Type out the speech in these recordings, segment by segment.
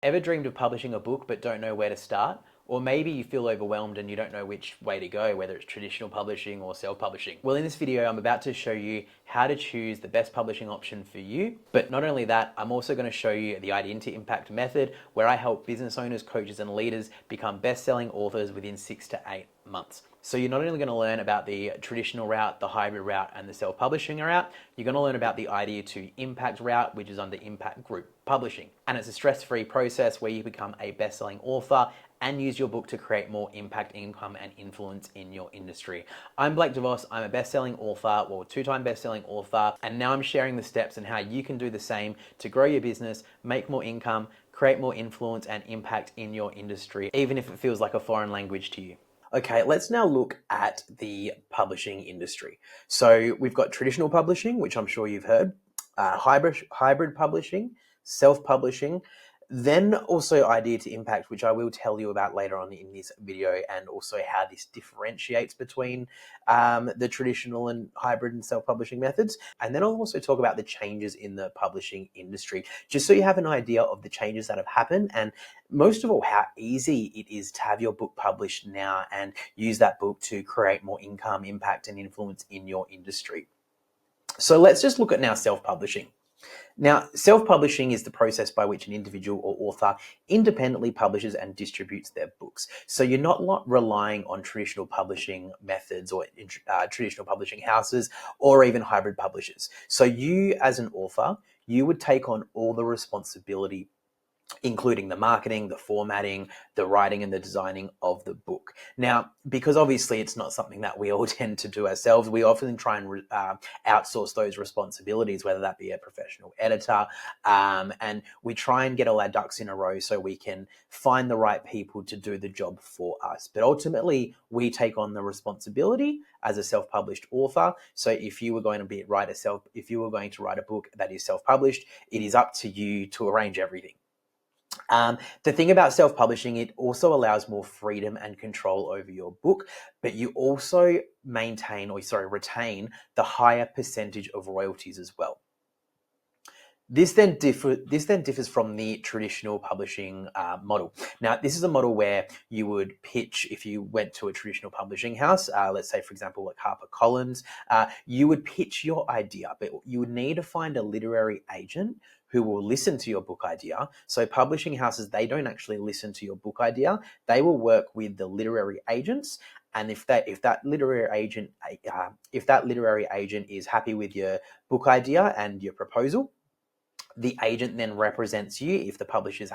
Ever dreamed of publishing a book but don't know where to start? Or maybe you feel overwhelmed and you don't know which way to go, whether it's traditional publishing or self-publishing. Well, in this video, I'm about to show you how to choose the best publishing option for you. But not only that, I'm also going to show you the Idea to Impact method, where I help business owners, coaches, and leaders become best-selling authors within 6 to 8 months. So you're not only going to learn about the traditional route, the hybrid route, and the self-publishing route, you're going to learn about the Idea to Impact route, which is under Impact Group Publishing. And it's a stress-free process where you become a best-selling author and use your book to create more impact, income, and influence in your industry. I'm Blake DeVos. I'm a best-selling author, well, two-time best-selling author, and now I'm sharing the steps and how you can do the same to grow your business, make more income, create more influence and impact in your industry, even if it feels like a foreign language to you. Okay, let's now look at the publishing industry. So we've got traditional publishing, which I'm sure you've heard, hybrid publishing, self-publishing, then also Idea to Impact, which I will tell you about later on in this video, and also how this differentiates between the traditional and hybrid and self-publishing methods. And then I'll also talk about the changes in the publishing industry, just so you have an idea of the changes that have happened, and most of all, how easy it is to have your book published now and use that book to create more income, impact, and influence in your industry. So let's just look at now self-publishing. Now, self-publishing is the process by which an individual or author independently publishes and distributes their books. So you're not relying on traditional publishing methods or traditional publishing houses or even hybrid publishers. So you, as an author, you would take on all the responsibility, including the marketing, the formatting, the writing, and the designing of the book. Now, because obviously it's not something that we all tend to do ourselves, we often try and outsource those responsibilities, whether that be a professional editor, and we try and get all our ducks in a row so we can find the right people to do the job for us. But ultimately, we take on the responsibility as a self-published author. So if you were going to write a book that is self-published, it is up to you to arrange everything. The thing about self-publishing, it also allows more freedom and control over your book, but you also retain the higher percentage of royalties as well. This then differs from the traditional publishing model. Now, this is a model where you would pitch, if you went to a traditional publishing house, let's say, for example, like HarperCollins, you would pitch your idea, but you would need to find a literary agent who will listen to your book idea. So publishing houses, they don't actually listen to your book idea. They will work with the literary agents. And if that literary agent is happy with your book idea and your proposal, the agent then represents you if the publisher is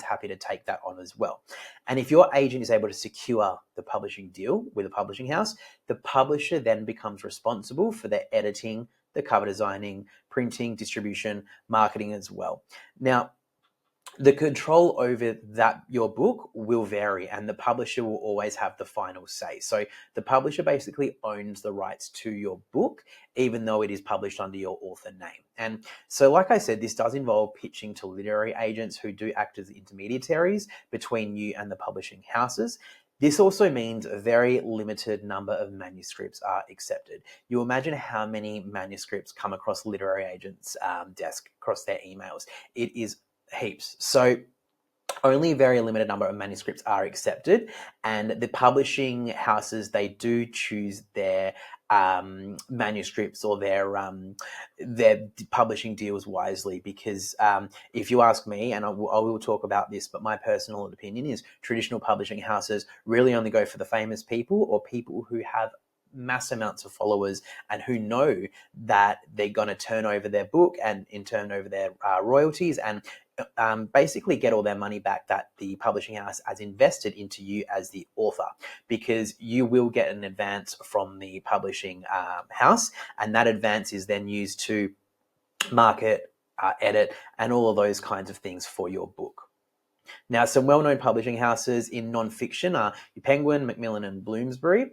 happy to take that on as well. And if your agent is able to secure the publishing deal with a publishing house, the publisher then becomes responsible for the editing, the cover designing, printing, distribution, marketing as well. Now, the control over your book will vary, and the publisher will always have the final say. So the publisher basically owns the rights to your book, even though it is published under your author name. And so, like I said, this does involve pitching to literary agents who do act as intermediaries between you and the publishing houses. This also means a very limited number of manuscripts are accepted. You imagine how many manuscripts come across literary agents' desk, across their emails. It is heaps. So only a very limited number of manuscripts are accepted, and the publishing houses, they do choose their manuscripts or their publishing deals wisely, because if you ask me, and I will talk about this, but my personal opinion is traditional publishing houses really only go for the famous people or people who have mass amounts of followers and who know that they're going to turn over their book and in turn over their royalties and basically get all their money back that the publishing house has invested into you as the author, because you will get an advance from the publishing house, and that advance is then used to market, edit, and all of those kinds of things for your book. Now, some well-known publishing houses in non-fiction are Penguin, Macmillan, and Bloomsbury.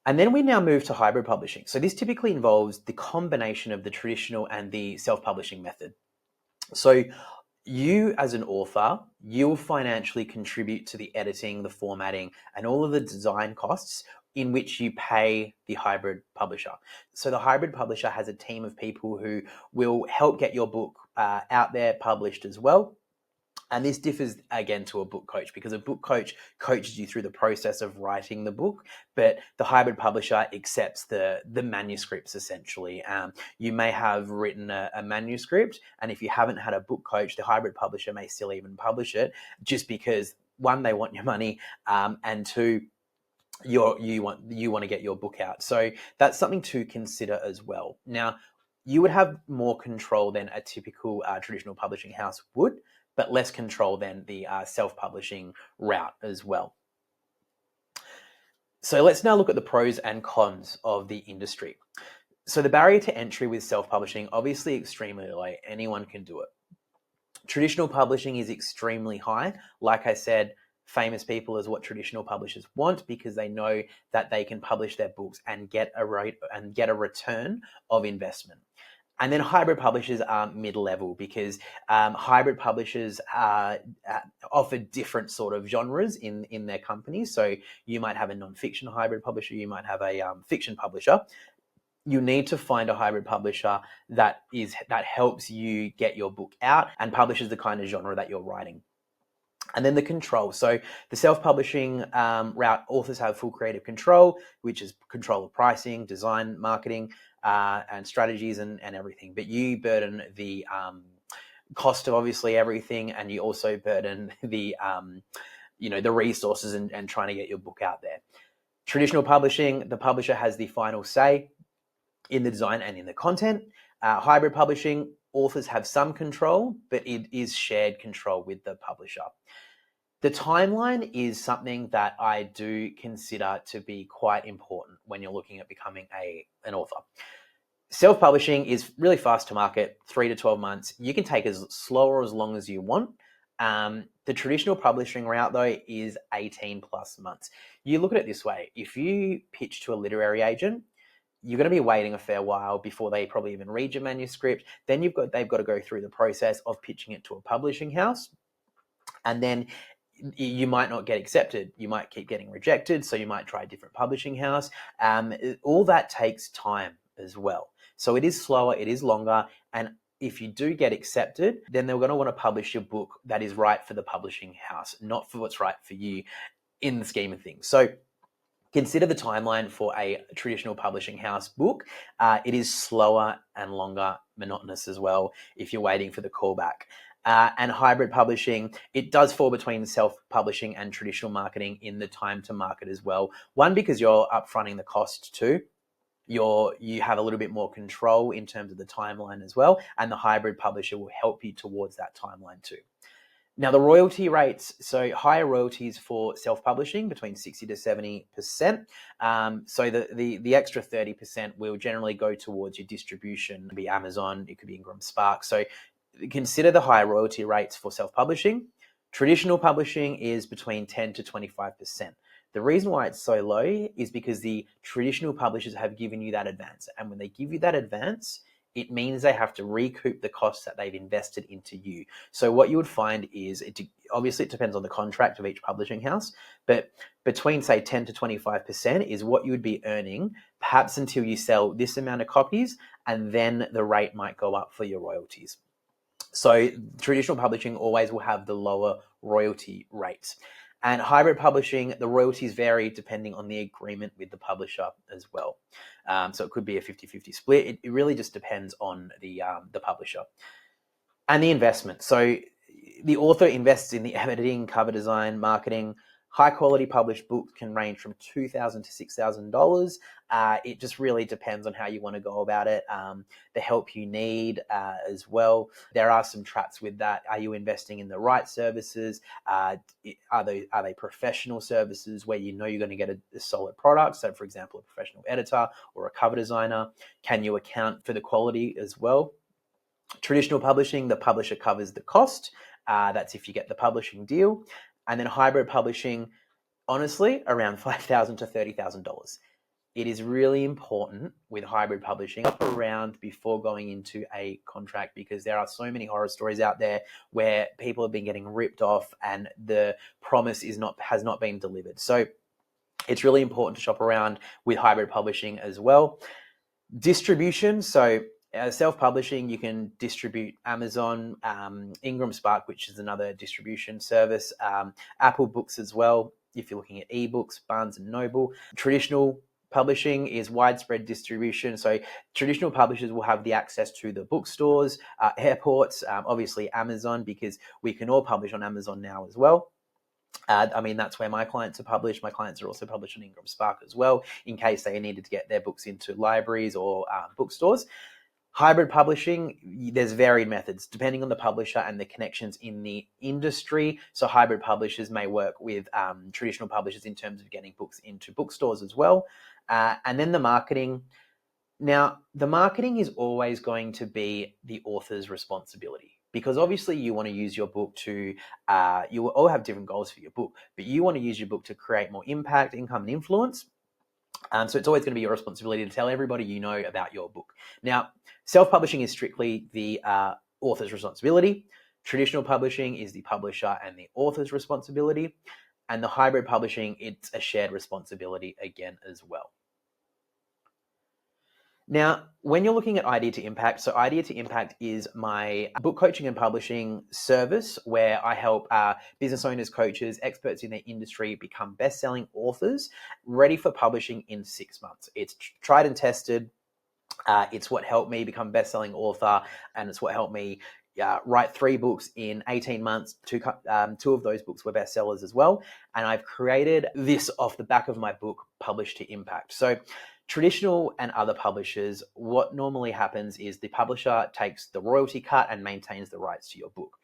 And then we now move to hybrid publishing. So this typically involves the combination of the traditional and the self-publishing method. So you, as an author, you'll financially contribute to the editing, the formatting, and all of the design costs in which you pay the hybrid publisher. So the hybrid publisher has a team of people who will help get your book out there published as well. And this differs again to a book coach, because a book coach coaches you through the process of writing the book, but the hybrid publisher accepts the manuscripts essentially. You may have written a manuscript, and if you haven't had a book coach, the hybrid publisher may still even publish it, just because one, they want your money, and two, you want to get your book out. So that's something to consider as well. Now, you would have more control than a typical traditional publishing house would, but less control than the self-publishing route as well. So let's now look at the pros and cons of the industry. So the barrier to entry with self-publishing, obviously extremely low. Anyone can do it. Traditional publishing is extremely high. Like I said, famous people is what traditional publishers want, because they know that they can publish their books and get a return of investment. And then hybrid publishers are mid-level, because hybrid publishers offer different sort of genres in their companies. So you might have a non-fiction hybrid publisher, you might have a fiction publisher. You need to find a hybrid publisher that helps you get your book out and publishes the kind of genre that you're writing. And then the control. So the self-publishing route, authors have full creative control, which is control of pricing, design, marketing, and strategies and everything. But you burden the cost of obviously everything, and you also burden the the resources and trying to get your book out there. Traditional publishing, the publisher has the final say in the design and in the content. Hybrid publishing, authors have some control, but it is shared control with the publisher. The timeline is something that I do consider to be quite important when you're looking at becoming an author. Self-publishing is really fast to market, 3 to 12 months. You can take as slow or as long as you want. The traditional publishing route, though, is 18 plus months. You look at it this way. If you pitch to a literary agent, you're going to be waiting a fair while before they probably even read your manuscript. Then they've got to go through the process of pitching it to a publishing house. And then you might not get accepted. You might keep getting rejected. So you might try a different publishing house. All that takes time as well. So it is slower, it is longer. And if you do get accepted, then they're going to want to publish your book that is right for the publishing house, not for what's right for you in the scheme of things. So consider the timeline for a traditional publishing house book. It is slower and longer, monotonous as well if you're waiting for the callback. And hybrid publishing, it does fall between self-publishing and traditional marketing in the time to market as well. One, because you're upfronting the cost too. You have a little bit more control in terms of the timeline as well, and the hybrid publisher will help you towards that timeline too. Now, the royalty rates, so higher royalties for self-publishing, between 60 to 70%. So the extra 30% will generally go towards your distribution. It could be Amazon, it could be Ingram Spark. So consider the higher royalty rates for self-publishing. Traditional publishing is between 10 to 25%. The reason why it's so low is because the traditional publishers have given you that advance. And when they give you that advance, it means they have to recoup the costs that they've invested into you. So what you would find is, obviously it depends on the contract of each publishing house, but between say 10 to 25% is what you would be earning, perhaps until you sell this amount of copies, and then the rate might go up for your royalties. So traditional publishing always will have the lower royalty rates. And hybrid publishing, the royalties vary depending on the agreement with the publisher as well. So it could be a 50-50 split. It really just depends on the publisher. And the investment. So the author invests in the editing, cover design, marketing. High quality published books can range from $2,000 to $6,000. It just really depends on how you want to go about it. The help you need as well. There are some traps with that. Are you investing in the right services? Are they professional services where you know you're going to get a solid product? So, for example, a professional editor or a cover designer. Can you account for the quality as well? Traditional publishing, the publisher covers the cost. That's if you get the publishing deal. And then hybrid publishing, honestly, around $5,000 to $30,000. It is really important with hybrid publishing up around before going into a contract, because there are so many horror stories out there where people have been getting ripped off and the promise has not been delivered. So it's really important to shop around with hybrid publishing as well. Distribution. So Self-publishing, you can distribute Amazon, Ingram Spark, which is another distribution service, Apple Books as well, if you're looking at ebooks, Barnes and Noble. Traditional publishing is widespread distribution. So traditional publishers will have the access to the bookstores, airports, obviously Amazon, because we can all publish on Amazon now as well. That's where my clients are published. My clients are also published on Ingram Spark as well, in case they needed to get their books into libraries or bookstores. Hybrid publishing, there's varied methods depending on the publisher and the connections in the industry. So hybrid publishers may work with traditional publishers in terms of getting books into bookstores as well. And then the marketing. Now, the marketing is always going to be the author's responsibility, because obviously you want to use your book to, you will all have different goals for your book, but you want to use your book to create more impact, income, and influence. So it's always going to be your responsibility to tell everybody you know about your book. Now, self-publishing is strictly the author's responsibility. Traditional publishing is the publisher and the author's responsibility. And the hybrid publishing, it's a shared responsibility again as well. Now, when you're looking at Idea to Impact, so Idea to Impact is my book coaching and publishing service where I help business owners, coaches, experts in their industry become best-selling authors ready for publishing in 6 months. It's tried and tested. It's what helped me become best-selling author, and it's what helped me write 3 books in 18 months. 2 of those books were bestsellers as well. And I've created this off the back of my book, Publish to Impact. So traditional and other publishers, what normally happens is the publisher takes the royalty cut and maintains the rights to your book.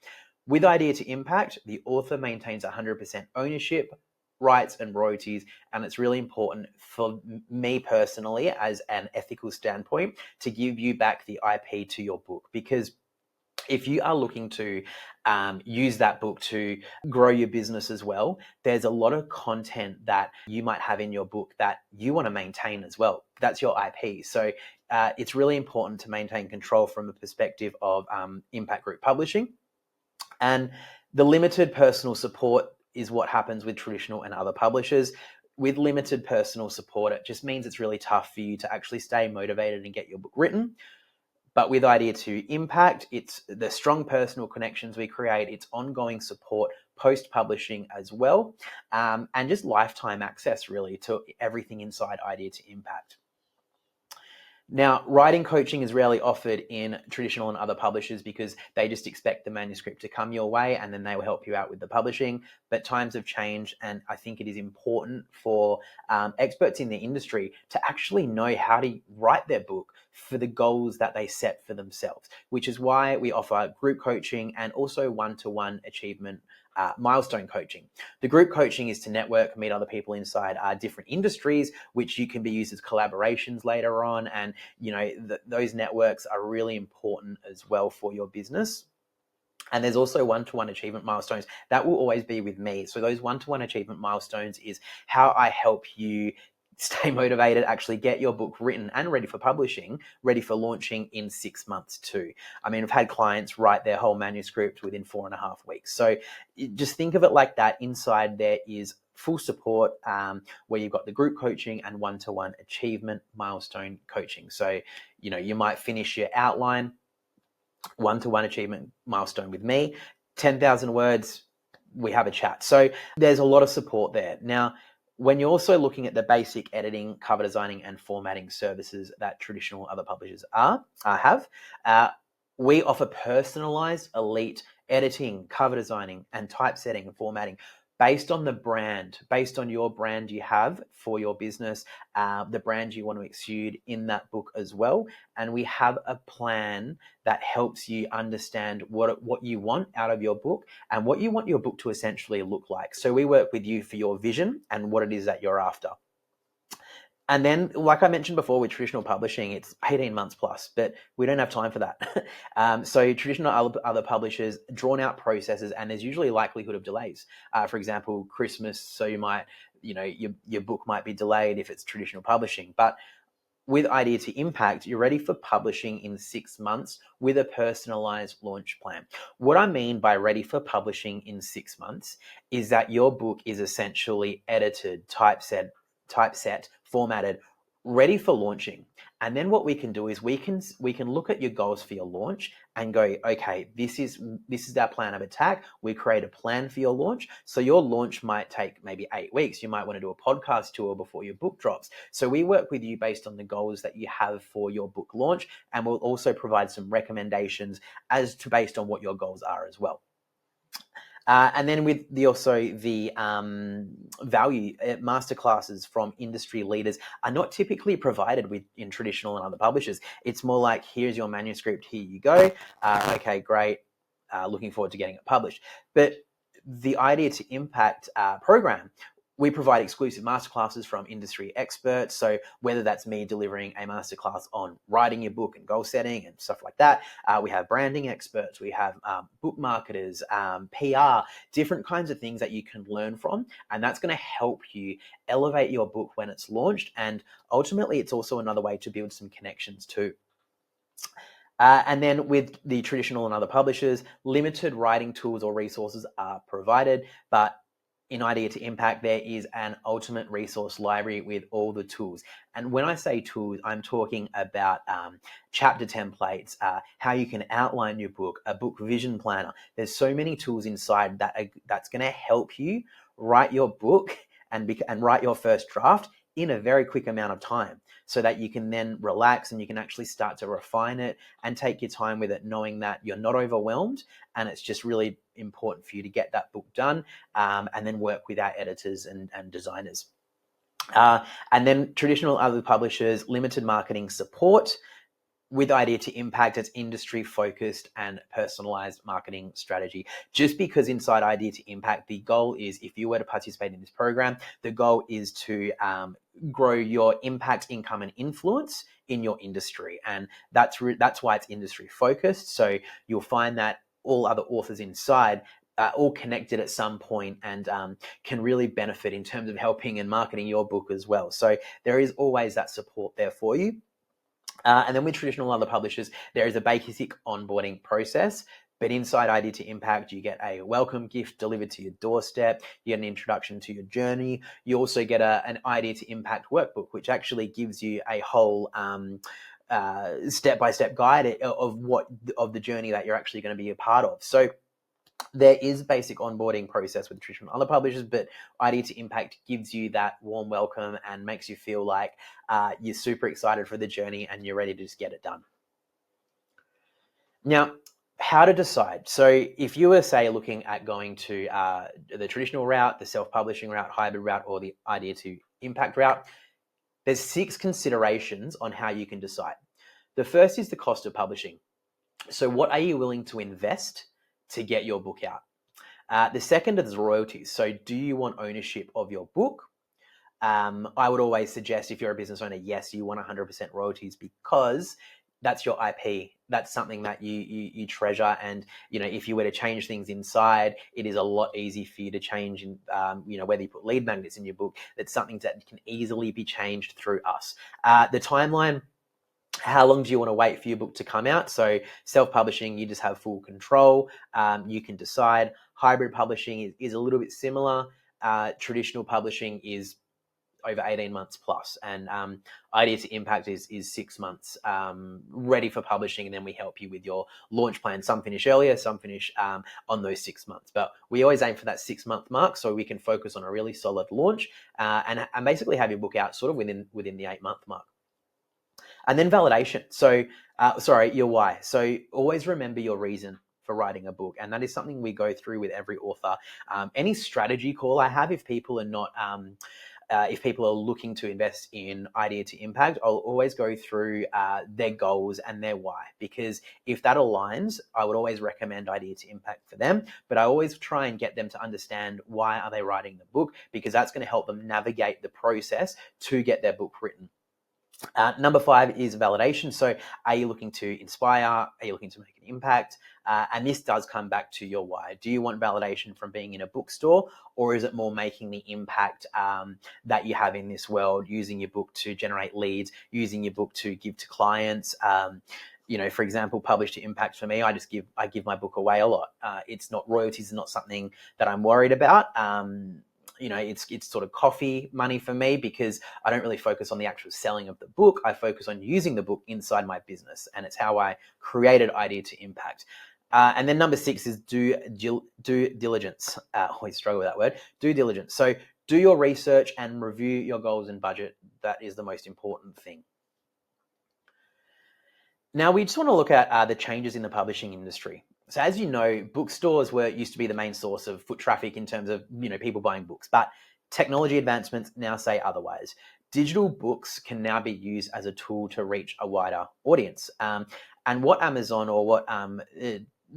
With Idea to Impact, the author maintains 100% ownership, rights, and royalties. And it's really important for me personally, as an ethical standpoint, to give you back the IP to your book, because if you are looking to use that book to grow your business as well, there's a lot of content that you might have in your book that you want to maintain as well. That's your IP. So it's really important to maintain control from the perspective of Impact Group Publishing. And the limited personal support is what happens with traditional and other publishers. With limited personal support, it just means it's really tough for you to actually stay motivated and get your book written. But with Idea to Impact, it's the strong personal connections we create, it's ongoing support post-publishing as well, and just lifetime access really to everything inside Idea to Impact. Now, writing coaching is rarely offered in traditional and other publishers because they just expect the manuscript to come your way and then they will help you out with the publishing. But times have changed, and I think it is important for experts in the industry to actually know how to write their book for the goals that they set for themselves, which is why we offer group coaching and also one-to-one achievement milestone coaching. The group coaching is to network, meet other people inside different industries, which you can be used as collaborations later on. And, those networks are really important as well for your business. And there's also one-to-one achievement milestones that will always be with me. So those one-to-one achievement milestones is how I help you stay motivated, actually get your book written and ready for publishing, ready for launching in 6 months too. I've had clients write their whole manuscript within 4.5 weeks. So just think of it like that. Inside there is full support where you've got the group coaching and one-to-one achievement milestone coaching. So, you might finish your outline, one-to-one achievement milestone with me, 10,000 words, we have a chat. So there's a lot of support there. Now, when you're also looking at the basic editing, cover designing, and formatting services that traditional other publishers have, we offer personalized, elite editing, cover designing, and typesetting and formatting based on the brand, based on your brand you have for your business, the brand you want to exude in that book as well. And we have a plan that helps you understand what you want out of your book and what you want your book to essentially look like. So we work with you for your vision and what it is that you're after. And then, like I mentioned before, with traditional publishing, it's 18 months plus, but we don't have time for that. So traditional other publishers, drawn out processes, and there's usually a likelihood of delays. For example, Christmas, so you might, your book might be delayed if it's traditional publishing. But with Idea to Impact, you're ready for publishing in 6 months with a personalized launch plan. What I mean by ready for publishing in 6 months is that your book is essentially edited, typeset, formatted, ready for launching. And then what we can do is we can look at your goals for your launch and go, okay, this is our plan of attack. We create a plan for your launch. So your launch might take maybe 8 weeks. You might want to do a podcast tour before your book drops. So we work with you based on the goals that you have for your book launch, and we'll also provide some recommendations as to based on what your goals are as well. And then with the value masterclasses from industry leaders are not typically provided in traditional and other publishers. It's more like, here's your manuscript, here you go. Okay, great. Looking forward to getting it published. But the Idea to Impact program, we provide exclusive masterclasses from industry experts. So whether that's me delivering a masterclass on writing your book and goal setting and stuff like that, we have branding experts, we have book marketers, PR, different kinds of things that you can learn from. And that's going to help you elevate your book when it's launched. And ultimately, it's also another way to build some connections too. And then with the traditional and other publishers, limited writing tools or resources are provided, but in Idea to Impact, there is an ultimate resource library with all the tools. And when I say tools, I'm talking about chapter templates, how you can outline your book, a book vision planner. There's so many tools inside that's going to help you write your book and write your first draft in a very quick amount of time, so that you can then relax and you can actually start to refine it and take your time with it, knowing that you're not overwhelmed and it's just really important for you to get that book done, and then work with our editors and designers. And then traditional other publishers, limited marketing support. With Idea to Impact, it's industry focused and personalized marketing strategy. Just because inside Idea to Impact, the goal is, if you were to participate in this program, the goal is to grow your impact, income, and influence in your industry. And that's why it's industry focused. So you'll find that all other authors inside all connected at some point and can really benefit in terms of helping and marketing your book as well. So there is always that support there for you. And then with traditional other publishers, there is a basic onboarding process. But inside Idea to Impact, you get a welcome gift delivered to your doorstep. You get an introduction to your journey. You also get an Idea to Impact workbook, which actually gives you a whole step-by-step guide of the journey that you're actually going to be a part of. So there is a basic onboarding process with traditional other publishers, but Idea to Impact gives you that warm welcome and makes you feel like you're super excited for the journey and you're ready to just get it done. Now, how to decide. So if you were, say, looking at going to the traditional route, the self-publishing route, hybrid route, or the Idea to Impact route, there's 6 considerations on how you can decide. The first is the cost of publishing. So what are you willing to invest to get your book out? The second is royalties. So do you want ownership of your book? I would always suggest, if you're a business owner, yes, you want 100% royalties, because that's your IP. That's something that you treasure. And, if you were to change things inside, it is a lot easier for you to change, whether you put lead magnets in your book, that's something that can easily be changed through us. The timeline, how long do you want to wait for your book to come out? So self-publishing, you just have full control. You can decide. Hybrid publishing is a little bit similar. Traditional publishing is over 18 months plus, and Idea to Impact is 6 months ready for publishing, and then we help you with your launch plan. Some finish earlier, some finish on those 6 months, but we always aim for that 6-month mark so we can focus on a really solid launch and basically have your book out sort of within the 8-month mark. And then validation. So, your why. So always remember your reason for writing a book. And that is something we go through with every author. Any strategy call I have, if people are not, if people are looking to invest in Idea to Impact, I'll always go through their goals and their why, because if that aligns, I would always recommend Idea to Impact for them. But I always try and get them to understand why are they writing the book, because that's going to help them navigate the process to get their book written. Number 5 is validation. So are you looking to inspire? Are you looking to make an impact? And this does come back to your why. Do you want validation from being in a bookstore, or is it more making the impact that you have in this world, using your book to generate leads, using your book to give to clients? For example, Publish to Impact for me, I give my book away a lot. It's not, royalties is not something that I'm worried about. it's sort of coffee money for me, because I don't really focus on the actual selling of the book. I focus on using the book inside my business, and it's how I created Idea to Impact. And then number 6 is due diligence. Always struggle with that word. Due diligence. So do your research and review your goals and budget. That is the most important thing. Now, we just want to look at the changes in the publishing industry. So as you know, bookstores used to be the main source of foot traffic in terms of people buying books, but technology advancements now say otherwise. Digital books can now be used as a tool to reach a wider audience. And what Amazon or what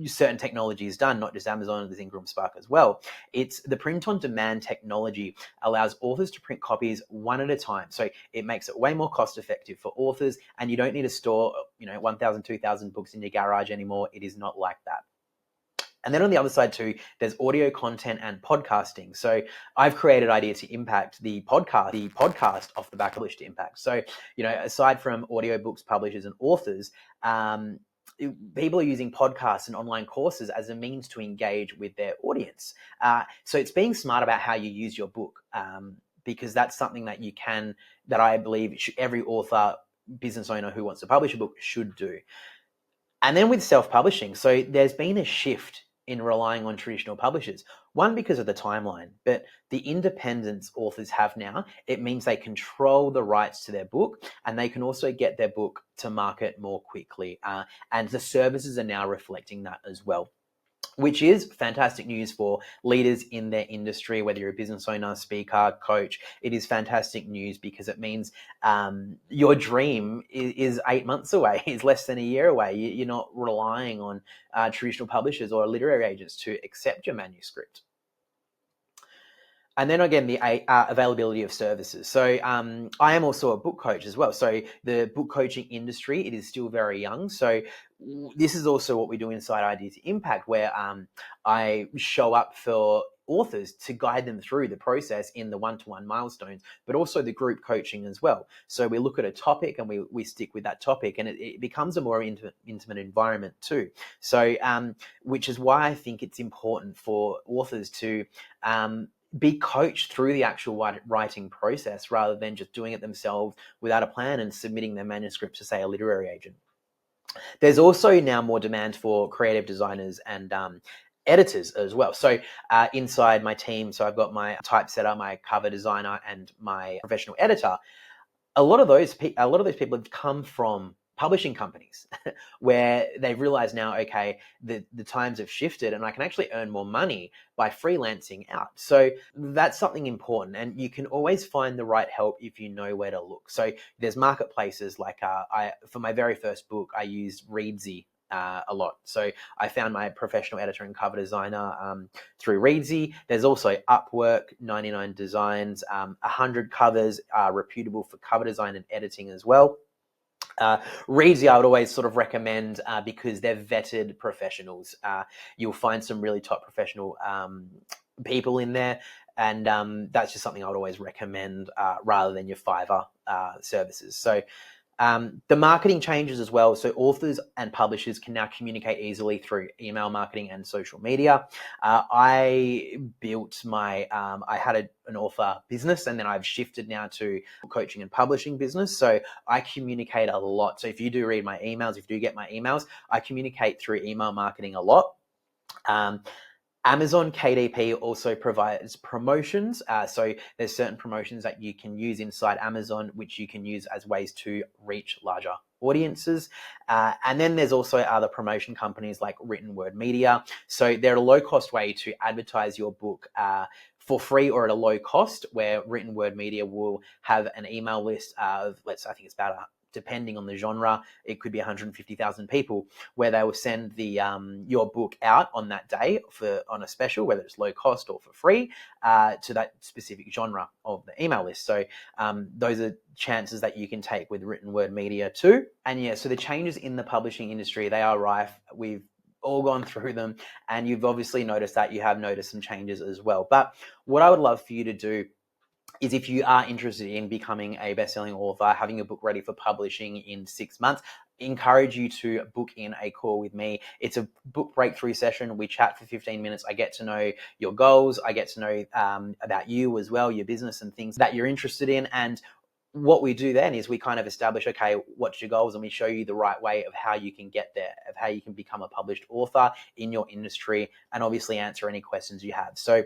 certain technology has done, not just Amazon, there's Ingram Spark as well, it's the print-on-demand technology allows authors to print copies one at a time. So it makes it way more cost-effective for authors, and you don't need to store 1,000, 2,000 books in your garage anymore. It is not like that. And then on the other side too, there's audio content and podcasting. So I've created Idea to Impact, the podcast off the back of Publish to Impact. So, aside from audiobooks, publishers and authors, people are using podcasts and online courses as a means to engage with their audience. So it's being smart about how you use your book, because that's something that I believe every author, business owner who wants to publish a book should do. And then with self-publishing, so there's been a shift in relying on traditional publishers. One, because of the timeline, but the independence authors have now, it means they control the rights to their book, and they can also get their book to market more quickly. And the services are now reflecting that as well, which is fantastic news for leaders in their industry, whether you're a business owner, speaker, coach. It is fantastic news because it means your dream is 8 months away, is less than a year away. You're not relying on traditional publishers or literary agents to accept your manuscript. And then again, the availability of services. So I am also a book coach as well. So the book coaching industry, it is still very young. So this is also what we do inside Idea to Impact, where I show up for authors to guide them through the process in the one-to-one milestones, but also the group coaching as well. So we look at a topic and we stick with that topic, and it becomes a more intimate environment too. So which is why I think it's important for authors to be coached through the actual writing process, rather than just doing it themselves without a plan and submitting their manuscript to, say, a literary agent. There's also now more demand for creative designers and editors as well. So inside my team, so I've got my typesetter, my cover designer, and my professional editor. A lot of those people have come from publishing companies where they've realized now, okay, the times have shifted and I can actually earn more money by freelancing out. So that's something important, and you can always find the right help if you know where to look. So there's marketplaces like for my very first book, I used Reedsy a lot. So I found my professional editor and cover designer through Reedsy. There's also Upwork, 99 Designs, 100 Covers, reputable for cover design and editing as well. Reedsy I would always sort of recommend because they're vetted professionals. You'll find some really top professional people in there, and that's just something I would always recommend rather than your Fiverr services. So the marketing changes as well. So authors and publishers can now communicate easily through email marketing and social media. I built I had an author business, and then I've shifted now to coaching and publishing business. So I communicate a lot. So if you do read my emails, if you do get my emails, I communicate through email marketing a lot. Amazon KDP also provides promotions. So there's certain promotions that you can use inside Amazon, which you can use as ways to reach larger audiences. And then there's also other promotion companies like Written Word Media. So they're a low-cost way to advertise your book for free or at a low cost, where Written Word Media will have an email list of, I think it's about depending on the genre, it could be 150,000 people, where they will send your book out on that day on a special, whether it's low cost or for free, to that specific genre of the email list. So those are chances that you can take with Written Word Media too. And yeah, so the changes in the publishing industry, they are rife. We've all gone through them, and you've obviously noticed that. You have noticed some changes as well. But what I would love for you to do is, if you are interested in becoming a best-selling author, having your book ready for publishing in 6 months, encourage you to book in a call with me. It's a book breakthrough session. We chat for 15 minutes. I get to know your goals. I get to know about you as well, your business and things that you're interested in. And what we do then is we kind of establish, okay, what's your goals? And we show you the right way of how you can get there, of how you can become a published author in your industry, and obviously answer any questions you have. So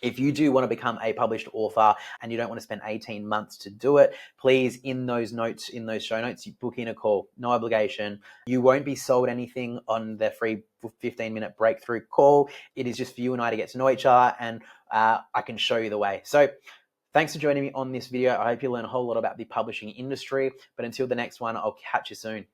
if you do want to become a published author and you don't want to spend 18 months to do it, please, in those notes, in those show notes, you book in a call, no obligation. You won't be sold anything on the free 15-minute breakthrough call. It is just for you and I to get to know each other, and I can show you the way. So thanks for joining me on this video. I hope you learn a whole lot about the publishing industry, but until the next one, I'll catch you soon.